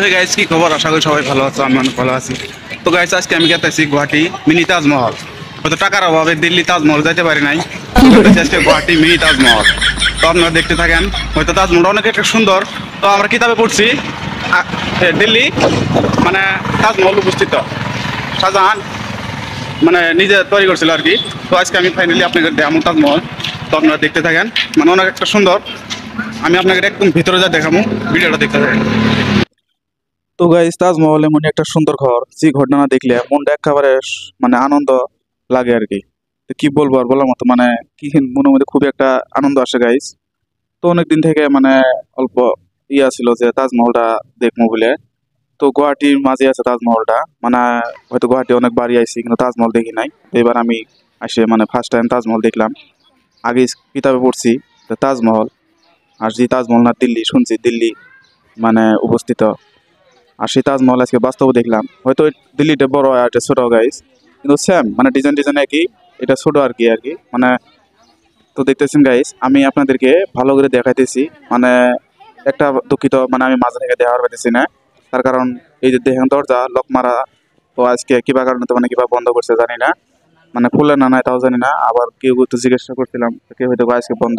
Hey guys, কি খবর? আশা করি সবাই ভালো আছো, আমি অনেক ভালো আছি। তো গাইস, আজকে আমি গেতেছি গুয়াহাটি মিনি তাজমহল। হয়তো টাকার অভাবে দিল্লি তাজমহল যাইতে পারি নাই, গেতেছি আজকে গুয়াহাটি মিনি তাজমহল। তো আপনারা দেখতে থাকেন। হয়তো তাজমহলটা অনেক একটা সুন্দর। তো আমরা কিতাবে পড়ছি দিল্লি মানে তাজমহল উপস্থিত শাহজাহান মানে নিজে তৈরি করছিল আর কি। তো আজকে আমি ফাইনালি আপনাদের দেখাবো তাজমহল। তো আপনারা দেখতে থাকেন, মানে অনেক একটা সুন্দর। আমি আপনাকে একদম ভিতরে যা দেখাবো, ভিডিওটা দেখতে থাকেন। তো গাইস, তাজমহল এমন একটা সুন্দর ঘর, যে ঘরটা না দেখলে মনটা একেবারে মানে আনন্দ লাগে আর কি। তো কি বলবো আর বলার মতো, মানে কি মনের মধ্যে খুবই একটা আনন্দ আসে গাইস। তো অনেকদিন থেকে মানে অল্প ছিল যে তাজমহলটা দেখবো বলে। তো গুয়াহাটির মাঝে আছে তাজমহলটা, মানে হয়তো গুয়াহাটি অনেক বাড়ি আইছি কিন্তু তাজমহল দেখি নাই। তো এবার আমি আসে মানে ফার্স্ট টাইম তাজমহল দেখলাম। আগে কিতাবে পড়ছি যে তাজমহল, আর যে তাজমহল না দিল্লি শুনছি দিল্লি মানে অবস্থিত। আর সেই তাজমহল আজকে বাস্তবে দেখলাম। হয়তো দিল্লিটা বড় আর এটা ছোট গাইস, কিন্তু সেম মানে ডিজাইন ডিজাইন একই। এটা ছোট আর কি মানে। তো দেখতেছেন গাইস, আমি আপনাদেরকে ভালো করে দেখাইতেছি। মানে একটা দুঃখিত, মানে আমি মাঝে থেকে দেখার পাইতেছি না। তার কারণ এই যে দেখেন দরজা লক মারা। তো আজকে কিবা কারণে তো মানে কিবা বন্ধ করছে জানি না, মানে খুলে না নাই তাও জানি না। আবার কেউ তো জিজ্ঞাসা করছিলাম, কেউ হয়তো আজকে বন্ধ,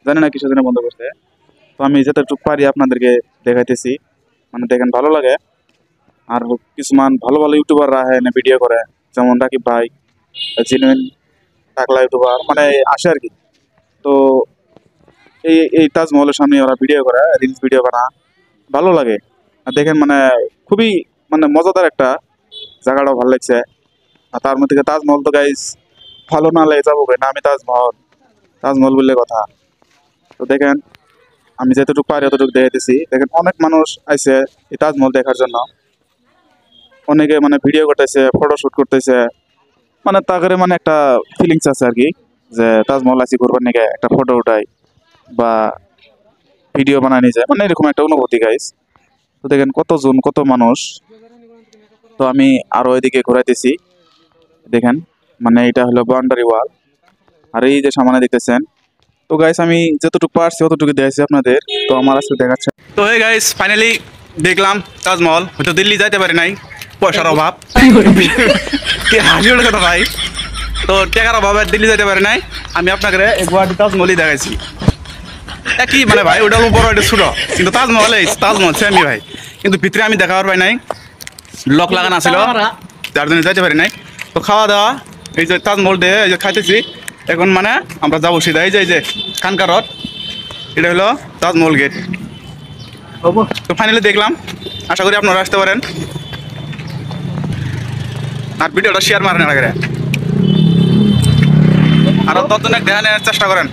জানি না কিছু জন্য বন্ধ করছে। তো আমি যতটুকু পারি আপনাদেরকে দেখাইতেছি, মানে দেখেন ভালো লাগে। আর কিছুমান ভালো ভালো ইউটিউবাররা এনে ভিডিও করে, যেমন রাকিব ভাই, জেনুইন টাকলা ইউটিউবার মানে আসে আর কি। তো এই তাজমহলের সামনে ওরা ভিডিও করে, রিলস ভিডিও বানা, ভালো লাগে। আর দেখেন মানে খুবই মানে মজাদার একটা জায়গাটাও ভালো লাগছে। আর তার মধ্যে থেকে তাজমহল তো গাইস ভালো না লেগে যাবো না, আমি তাজমহল তাজমহল বললে কথা। তো দেখেন, আমি যতটুকু পারি অতটুকু দেখাইতেছি। দেখেন অনেক মানুষ আইছে এই তাজমহল দেখার জন্য। অনেকে মানে ভিডিও করতেছে, ফটোশুট করতেছে, মানে তাদের মানে একটা ফিলিংস আছে আর কি, যে তাজমহল আসি ঘুরবার নিকে একটা ফটো উঠাই বা ভিডিও বানায় নিয়ে যায়, মানে এরকম একটা অনুভূতি গাইস। তো দেখেন কতজন কত মানুষ। তো আমি আরো এদিকে ঘোরাইতেছি, দেখেন মানে এটা হলো বাউন্ডারি ওয়াল। আর এই যে সামনে দেখতেছেন। তো গাইস, আমি যতটুকু পারছি অতটুকু দেখাইছি আপনাদের। তো আমার আজকে দেখাচ্ছে। তো হে গাইস, ফাইনালি দেখলাম তাজমহল। হয়তো দিল্লি যাইতে পারি নাই, পয়সার অভাব। কি হাসি ওঠে কথা ভাই। তো টাকার অভাবে দিল্লি যেতে পারে নাই। আমি আপনাকে এই গুয়াহাটি তাজমহলই দেখাইছি। একই মানে ভাই, ওটা বড় এটা ছোট, কিন্তু তাজমহল তাজমহল সেমি ভাই। কিন্তু ভিতরে আমি দেখাবার পাই নাই, লক লাগানো ছিল, যার জন্য যাইতে পারি নাই। তো খাওয়া দাওয়া এই যে তাজমহল দিয়ে এই যে খাইতেছি এখন, মানে আমরা যাবো সিধা এই যে খানকা রথ। এটা হলো তাজমহল গেট। তো ফাইনালি দেখলাম, আশা করি আপনারা আসতে পারেন। আর ভিডিওটা শেয়ার মারেন আগে, আর ততদিন ধ্যানের চেষ্টা করেন।